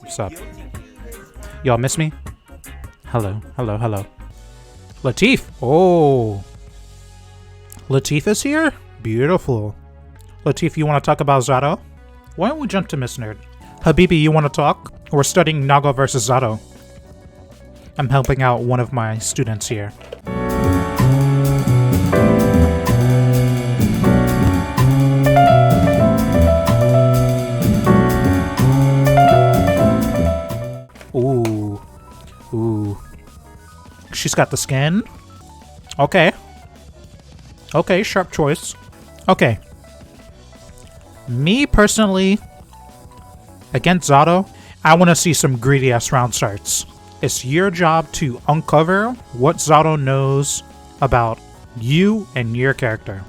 What's up? Y'all miss me? Hello, hello, hello. Latif! Oh! Latif is here? Beautiful. Latif, you want to talk about Zato? Why don't we jump to Miss Nerd? Habibi, you want to talk? We're studying Nago versus Zato. I'm helping out one of my students here. Ooh. Ooh. She's got the skin. Okay. Okay, sharp choice. Okay. Me, personally, against Zato, I want to see some greedy-ass round starts. It's your job to uncover what Zato knows about you and your character.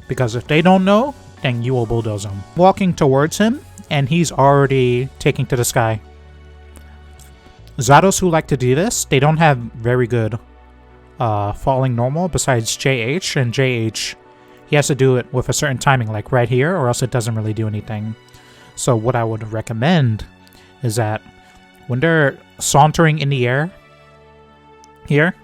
Because if they don't know, then you will bulldoze him. Walking towards him, and he's already taking to the sky. Zatos who like to do this, they don't have very good falling normal besides JH, and JH, he has to do it with a certain timing, like right here, or else it doesn't really do anything. So what I would recommend is that when they're sauntering in the air, here,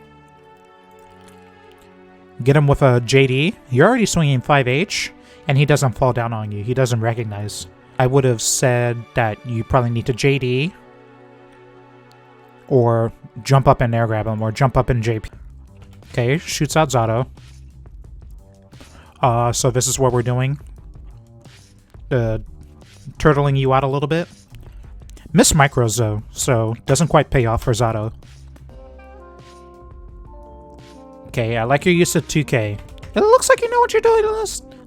get him with a JD. You're already swinging 5H, and he doesn't fall down on you. He doesn't recognize. I would have said that you probably need to JD, or jump up and air grab him, or jump up and JP. Okay, shoots out Zato. So this is what we're doing. Turtling you out a little bit. Miss micros though, so doesn't quite pay off for Zato. Okay, I like your use of 2K. It looks like you know what you're doing.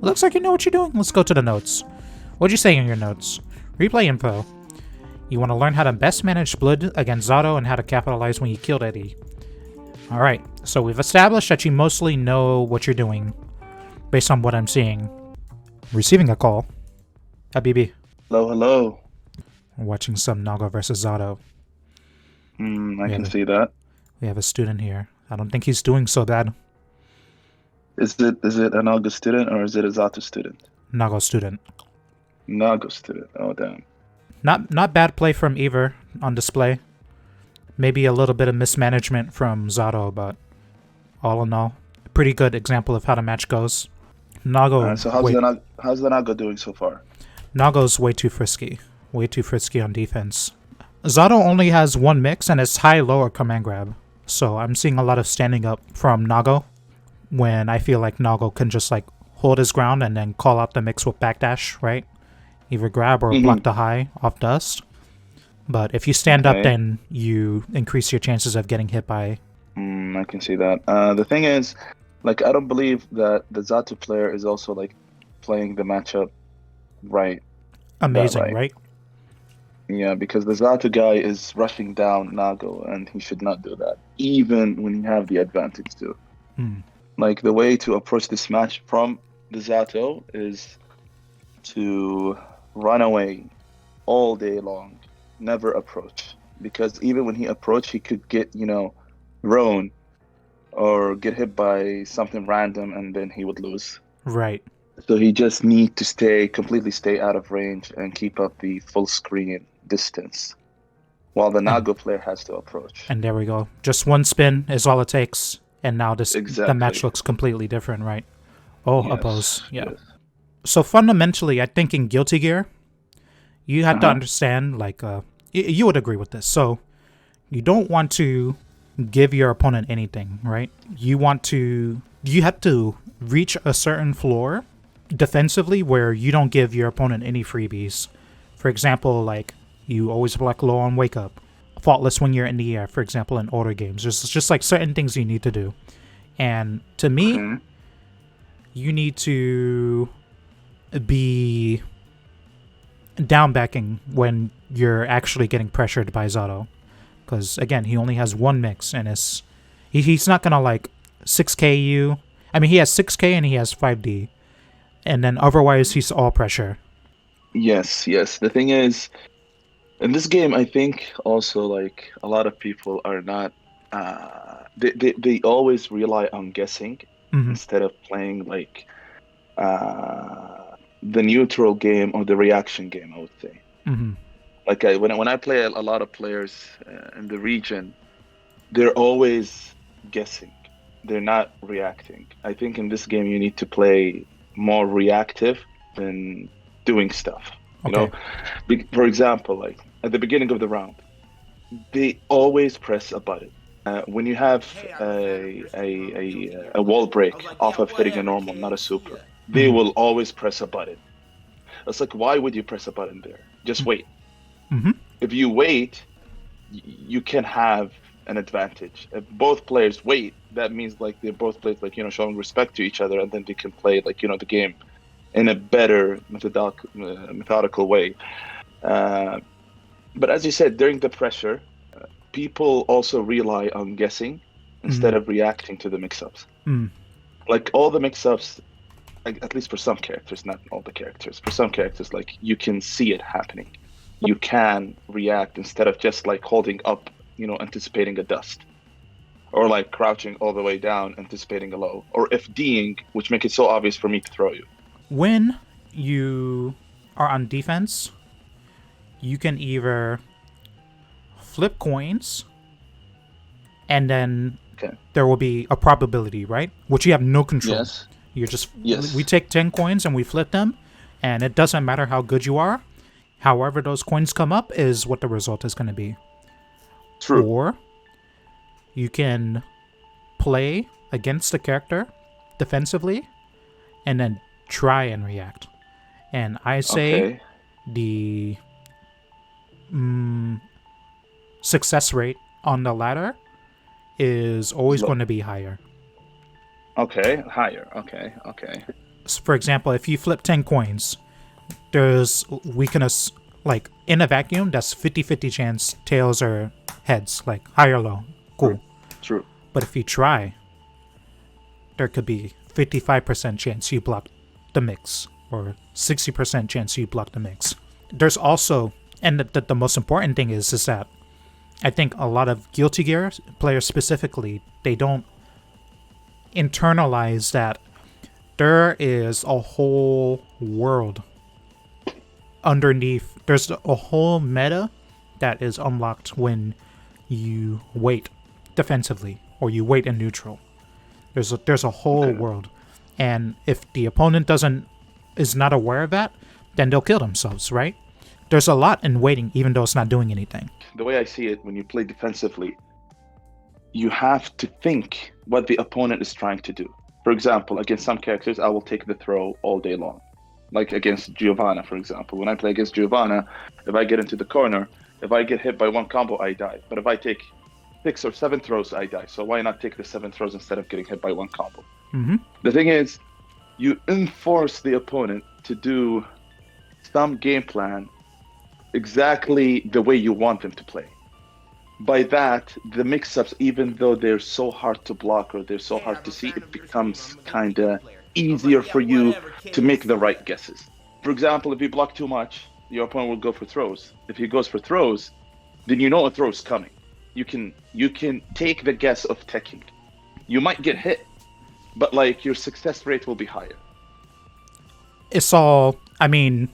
Looks like you know what you're doing. Let's go to the notes. What'd you say in your notes? Replay info. You want to learn how to best manage blood against Zato and how to capitalize when you killed Eddie. Alright, so we've established that you mostly know what you're doing, based on what I'm seeing. Receiving a call. Habibi. Hello, hello. We're watching some Nago versus Zato. I can see that. We have a student here. I don't think he's doing so bad. Is it a Nago student or is it a Zato student? Nago student. Nago student. Oh, damn. Not bad play from either on display. Maybe a little bit of mismanagement from Zato, but all in all, pretty good example of how the match goes. Nago. So how's the Nago doing so far? Nago's way too frisky. Way too frisky on defense. Zato only has one mix and it's high-lower command grab. So I'm seeing a lot of standing up from Nago when I feel like Nago can just like hold his ground and then call out the mix with backdash, right? Either grab or block the high off dust. But if you stand up, then you increase your chances of getting hit by... I can see that. The thing is, like, I don't believe that the Zato player is also, like, playing the matchup right. Amazing, right? Yeah, because the Zato guy is rushing down Nago, and he should not do that, even when you have the advantage too. Like, the way to approach this match from the Zato is to run away all day long. Never approach, because even when he approached, he could get, thrown or get hit by something random, and then he would lose. Right. So he just need to completely stay out of range and keep up the full screen distance, while the Nago player has to approach. And there we go. Just one spin is all it takes, and now Exactly. The match looks completely different, right? Oh, Yes, oppose. Yeah. yes. So fundamentally, I think in Guilty Gear, you have to understand, like, you would agree with this. So you don't want to give your opponent anything, right? You have to reach a certain floor defensively where you don't give your opponent any freebies. For example, like, you always block low on wake up, faultless when you're in the air, for example, in older games. There's just like certain things you need to do. And to me, you need to be down backing when you're actually getting pressured by Zato, because again, he only has one mix, and he's not gonna like 6k you. I mean, he has 6k and he has 5d, and then otherwise he's all pressure. Yes. The thing is, in this game, I think also, like, a lot of people are not they always rely on guessing instead of playing like the neutral game or the reaction game, I would say. Like when I play a lot of players in the region, they're always guessing. They're not reacting. I think in this game you need to play more reactive than doing stuff. You know, Okay. for example, like at the beginning of the round, they always press a button. When you have a wall break off of hitting a normal, not a super, they Mm-hmm. will always press a button. It's like, why would you press a button there? Just wait. Mm-hmm. If you wait, you can have an advantage. If both players wait, that means like they both play like showing respect to each other, and then they can play like the game in a better methodical way. Uh, but as you said, during the pressure, people also rely on guessing instead of reacting to the mix-ups. Mm. Like all the mix-ups, at least for some characters, not all the characters. For some characters, like you can see it happening. You can react instead of just like holding up, anticipating a dust, or like crouching all the way down, anticipating a low, or FDing, which make it so obvious for me to throw you. When you are on defense, you can either flip coins, and then Okay. there will be a probability, right? Which you have no control. Yes. You're just Yes. we take 10 coins and we flip them, and it doesn't matter how good you are. However those coins come up is what the result is going to be. True. Or you can play against the character defensively and then try and react. And I say Okay. the success rate on the latter is always going to be higher. Okay. Higher. Okay. Okay. For example, if you flip 10 coins, there's like in a vacuum, that's 50-50 chance tails or heads, like high or low. Cool. True. But if you try, there could be 55% chance you block the mix, or 60% chance you block the mix. There's also, and the most important thing is that I think a lot of Guilty Gear players specifically, they don't internalize that there is a whole world underneath. There's a whole meta that is unlocked when you wait defensively or you wait in neutral. There's a whole world, and if the opponent is not aware of that, then they'll kill themselves, right? There's a lot in waiting, even though it's not doing anything. The way I see it, when you play defensively, you have to think what the opponent is trying to do. For example, against some characters, I will take the throw all day long. Like against Giovanna, for example. When I play against Giovanna, if I get into the corner, if I get hit by one combo, I die. But if I take 6 or 7 throws, I die. So why not take the 7 throws instead of getting hit by one combo? Mm-hmm. The thing is, you enforce the opponent to do some game plan exactly the way you want them to play. By that, the mix-ups, even though they're so hard to block or they're so hard to see, it becomes kind of easier for you to make the right guesses. For example, if you block too much, your opponent will go for throws. If he goes for throws, then you know a throw is coming. You can take the guess of teching. You might get hit, but like your success rate will be higher. It's all, I mean,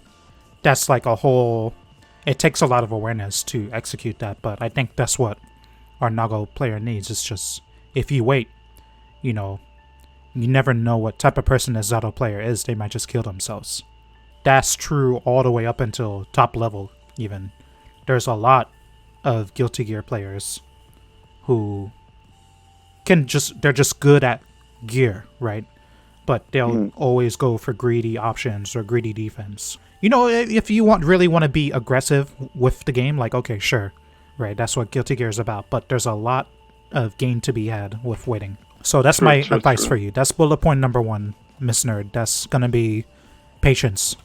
that's like a whole, it takes a lot of awareness to execute that, but I think that's what our Nago player needs. It's just, if you wait, you never know what type of person a Zato player is. They might just kill themselves. That's true all the way up until top level, even. There's a lot of Guilty Gear players who they're just good at gear, right? But they'll always go for greedy options or greedy defense. If you really want to be aggressive with the game, like, okay, sure, right? That's what Guilty Gear is about. But there's a lot of gain to be had with waiting. So that's my advice for you. That's bullet point number 1, Miss Nerd. That's gonna be patience.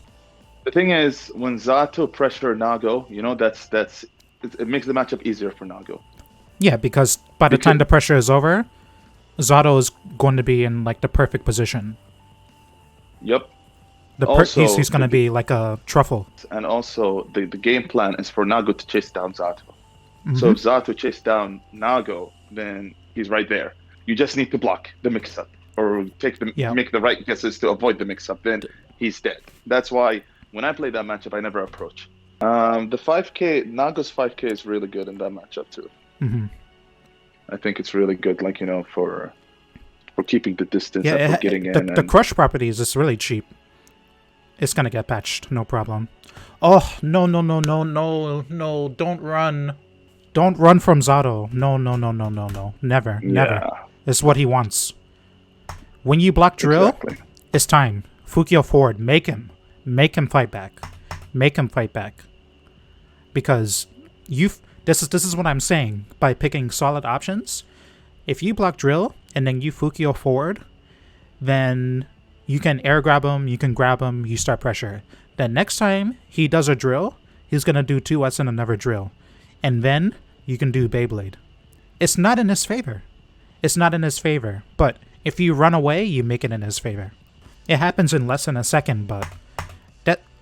The thing is, when Zato pressure Nago, it makes the matchup easier for Nago. Yeah, because by the time the pressure is over, Zato is going to be in like the perfect position. Yep. He's going to be like a truffle. And also, the game plan is for Nago to chase down Zato. Mm-hmm. So if Zato chases down Nago, then he's right there. You just need to block the mix-up or make the right guesses to avoid the mix-up. Then he's dead. That's why when I play that matchup, I never approach. The 5K, Nago's 5K is really good in that matchup too. Mm-hmm. I think it's really good, like, for keeping the distance and Yeah, for getting in. the And crush properties is really cheap. It's gonna get patched, no problem. Oh, no, no, no, no, no, no, don't run. Don't run from Zato. No, no, no, no, no, no. Never, never. yeah, It's what he wants. When you block drill, exactly. it's time. Fukio forward. Make him. Make him fight back. Make him fight back. Because this is what I'm saying by picking solid options. If you block drill and then you Fukio forward, then you can air grab him, you can grab him, you start pressure. Then next time he does a drill, he's gonna do 2S and another drill. And then you can do Beyblade. It's not in his favor. It's not in his favor. But if you run away, you make it in his favor. It happens in less than a second, but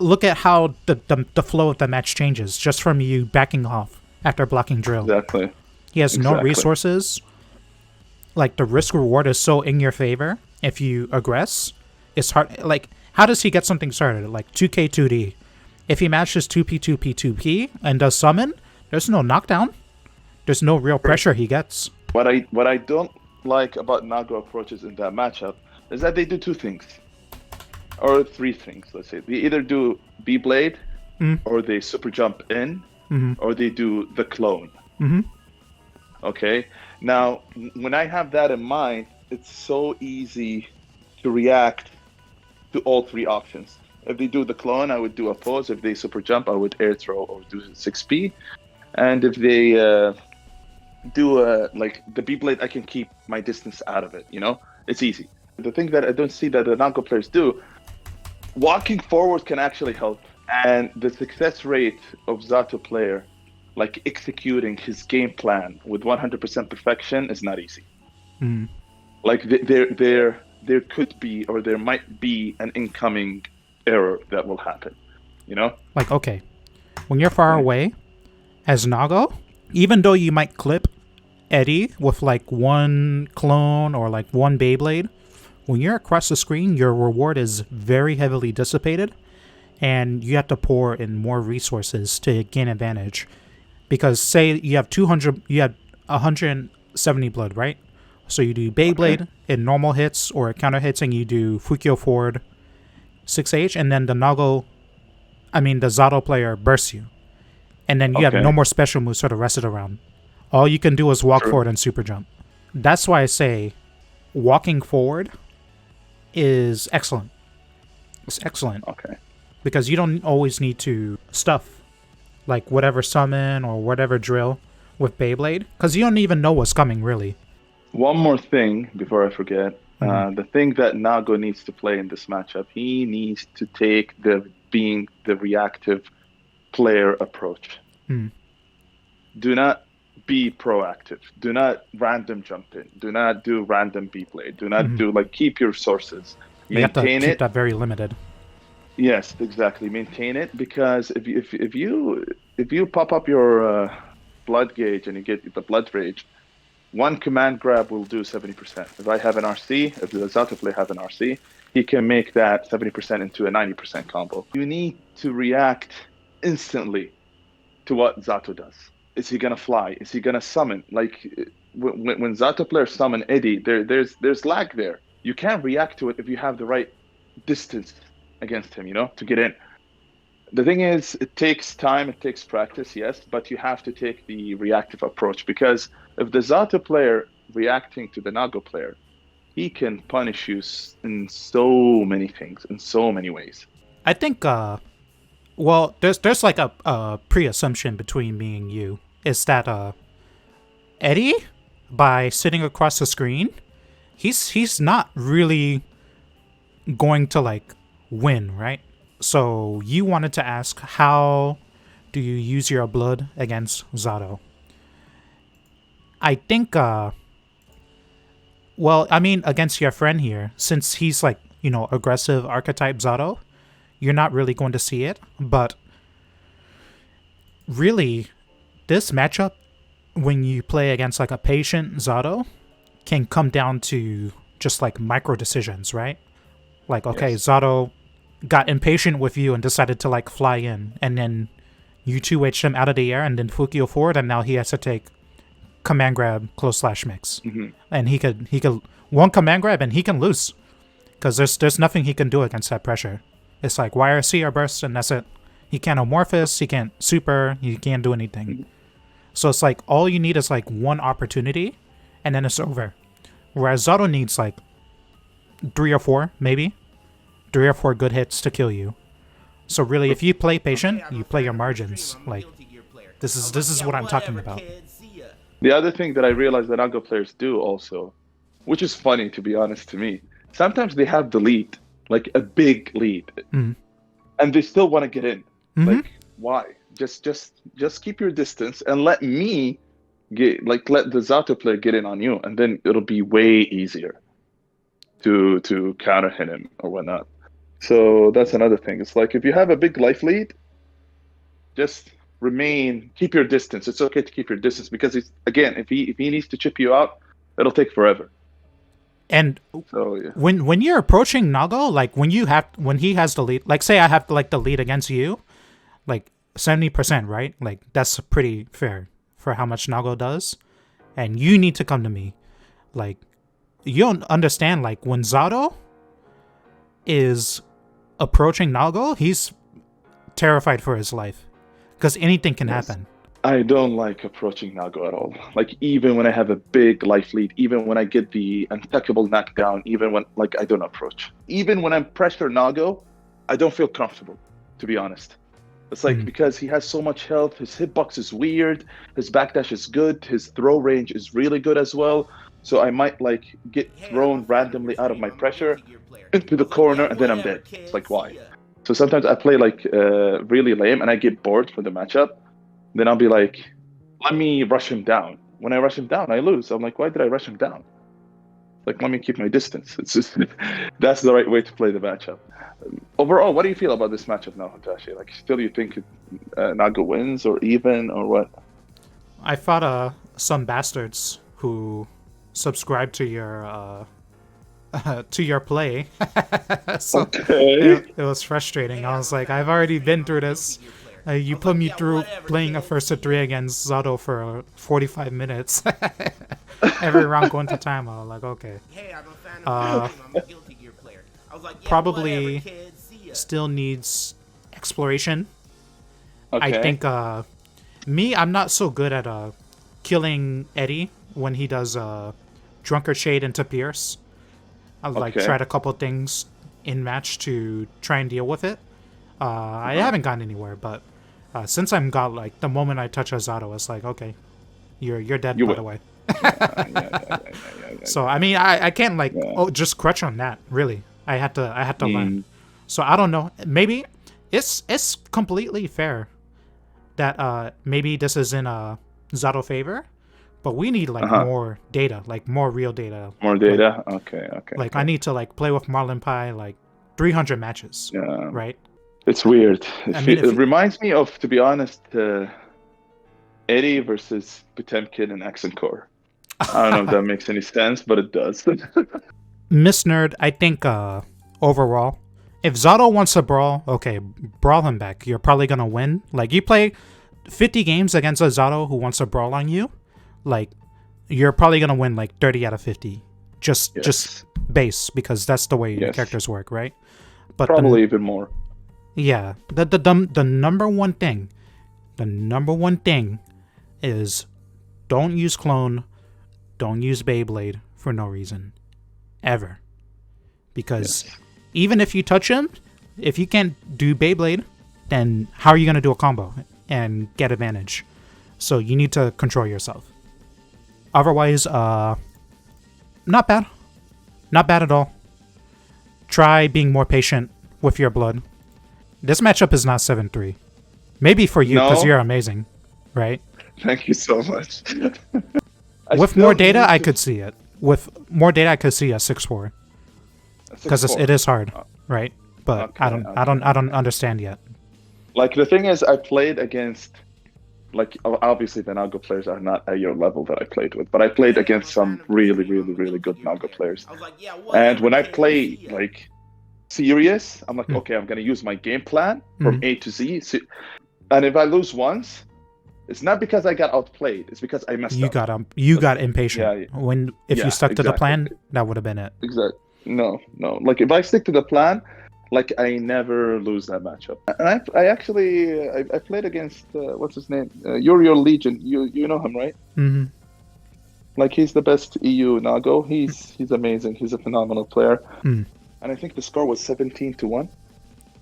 look at how the flow of the match changes just from you backing off after blocking drill. Exactly. He has no Exactly. resources. Like, the risk reward is so in your favor. If you aggress, it's hard. Like, how does he get something started? Like 2K 2D. If he matches 2P 2P 2P and does summon, there's no knockdown. There's no real pressure he gets. What I don't like about Nago approaches in that matchup is that they do two things. Or three things, let's say. They either do B-Blade, or they super jump in, or they do the clone. Mm-hmm. Okay? Now, when I have that in mind, it's so easy to react to all three options. If they do the clone, I would do a pause. If they super jump, I would air throw or do 6P. And if they do like the B-Blade, I can keep my distance out of it, It's easy. The thing that I don't see that the Nago players do, walking forward can actually help. And the success rate of Zato player, like executing his game plan with 100% perfection, is not easy. Mm. Like there could be, or there might be, an incoming error that will happen, Like, okay, when you're far away as Nago, even though you might clip Eddie with like one clone or like one Beyblade, when you're across the screen, your reward is very heavily dissipated, and you have to pour in more resources to gain advantage. Because say you have 170 blood, right? So you do Beyblade in normal hits or counter hits, and you do Fukio forward 6H, and then the Zato player bursts you. And then you have no more special moves for the rest of the round. All you can do is walk forward and super jump. That's why I say walking forward is excellent. It's excellent. Okay. Because you don't always need to stuff like whatever summon or whatever drill with Beyblade. Because you don't even know what's coming, really. One more thing before I forget. The thing that Nago needs to play in this matchup, he needs to take being the reactive player approach. Do not be proactive. Do not random jump in. Do not do random B-Blade. Do not do, keep your sources. You have to Maintain keep it. that very limited. Yes, exactly. Maintain it, because if you pop up your blood gauge and you get the blood rage, one command grab will do 70%. If I have an RC, if the Zato player have an RC, he can make that 70% into a 90% combo. You need to react instantly to what Zato does. Is he gonna fly? Is he gonna summon? Like when Zato players summon Eddie, there's lag there. You can't react to it if you have the right distance against him, to get in. The thing is, it takes time, it takes practice, yes, but you have to take the reactive approach, because if the Zato player reacting to the Nago player, he can punish you in so many things, in so many ways. I think, there's like a pre-assumption between me and you. Is that Eddie, by sitting across the screen, he's not really going to win, right? So you wanted to ask, how do you use your blood against Zato? I think, against your friend here, since he's aggressive archetype Zato, you're not really going to see it. But really, this matchup, when you play against a patient Zato, can come down to just micro decisions, right? Yes. Zato got impatient with you and decided to fly in, and then you 2H him out of the air and then Fukio forward, and now he has to take command grab, close slash mix. And he could one command grab and he can lose. Because there's nothing he can do against that pressure. It's like YRC or burst and that's it. He can't Amorphous, he can't super, he can't do anything. So it's like all you need is like one opportunity and then it's over. Whereas Zato needs like 3 or 4, maybe. 3 or 4 good hits to kill you. So really, if you play patient, you play your margins. Like, this is what I'm talking about. The other thing that I realized that Nago players do also, which is funny to be honest to me, sometimes they have the lead, like a big lead, and they still want to get in. Like, why? Just keep your distance and let me let the Zato player get in on you, and then it'll be way easier to counter hit him or whatnot. So that's another thing. It's like if you have a big life lead, just keep your distance. It's okay to keep your distance because if he needs to chip you out, it'll take forever. And so, yeah. when you're approaching Nago, like when he has the lead, like say I have like the lead against you, like 70%, right? Like that's pretty fair for how much Nago does, and you need to come to me. Like you don't understand. Like when Zato is approaching Nago, he's terrified for his life because anything can happen. I don't like approaching Nago at all. Like even when I have a big life lead, even when I get the untouchable knockdown, even when I don't approach. Even when I'm pressure Nago, I don't feel comfortable, to be honest. It's like because he has so much health, his hitbox is weird, his backdash is good, his throw range is really good as well. So I might get thrown randomly out of my pressure into the corner and then I'm dead. It's like, why? So sometimes I play really lame and I get bored for the matchup. Then I'll be like, let me rush him down. When I rush him down, I lose. I'm like, why did I rush him down? Like, let me keep my distance. It's just that's the right way to play the matchup. Overall, what do you feel about this matchup now, Hotashi? Like, still you think Nago wins or even or what? I fought some bastards who subscribed to your play. So okay. It was frustrating. I was like, I've already been through this. You put me through playing a first to 3 against Zato for 45 minutes. Every round going to time. I was like, okay. Probably still needs exploration. Okay. I think I'm not so good at killing Eddie when he does Drunkard Shade into Pierce. I've tried a couple things in match to try and deal with it. I haven't gotten anywhere, but since I'm got the moment I touch a Zato, it's like, okay, you're dead, by the way. So I mean, I can't just crutch on that. Really, I had to learn. So I don't know. Maybe it's completely fair that maybe this is in Zato favor, but we need more data, more real data. More data. Okay. I need to play with Marlin Pie 300 matches. Yeah. Right. It's weird. It reminds me of, to be honest, Eddie versus Potemkin and Axenkor. I don't know if that makes any sense, but it does. Miss Nerd, I think overall, if Zato wants to brawl, okay, brawl him back. You're probably going to win. You play 50 games against a Zato who wants to brawl on you, you're probably going to win 30 out of 50. Just base, because that's the way characters work, right? But probably even more. Yeah, the number one thing is don't use clone, don't use Beyblade for no reason, ever. Because even if you touch him, if you can't do Beyblade, then how are you gonna do a combo and get advantage? So you need to control yourself. Otherwise, not bad at all. Try being more patient with your blood. This matchup is not 7-3. Maybe for you, because you're amazing, right? Thank you so much. With more data, I could see it. With more data, I could see a 6-4. Because it is hard, right? But I don't understand yet. The thing is, I played against, obviously the Nago players are not at your level that I played with, but I played against some really, really, really good Nago players. And when I play, serious, I'm like, okay, I'm going to use my game plan from A to Z. So And if I lose once, it's not because I got outplayed. It's because I messed up. You got impatient. Yeah. If you stuck to the plan, that would have been it. Exactly. No. Like if I stick to the plan, like I never lose that matchup. And I actually played against what's his name? Your Legion. You know him, right? Mm-hmm. Like he's the best EU Nago. He's amazing. He's a phenomenal player. Mm. And I think the score was 17-1.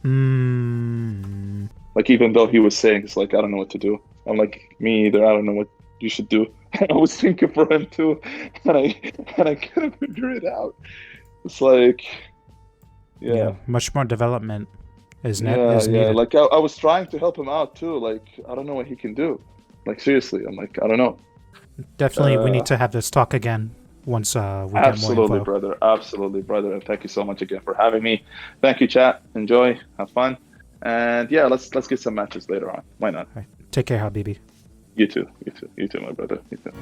Mm. Like even though he was saying it's like I don't know what to do. I'm like me either. I don't know what you should do. I was thinking for him too, and I couldn't figure it out. It's like, yeah. Much more development is Yeah. needed. Like I was trying to help him out too. Like I don't know what he can do. Like seriously, I'm like I don't know. Definitely, we need to have this talk again once we get more info. Absolutely, brother. And thank you so much again for having me. Thank you, chat. Enjoy, have fun, and yeah, let's get some matches later on. Why not? Right. Take care, Habibi. You too, my brother. You too.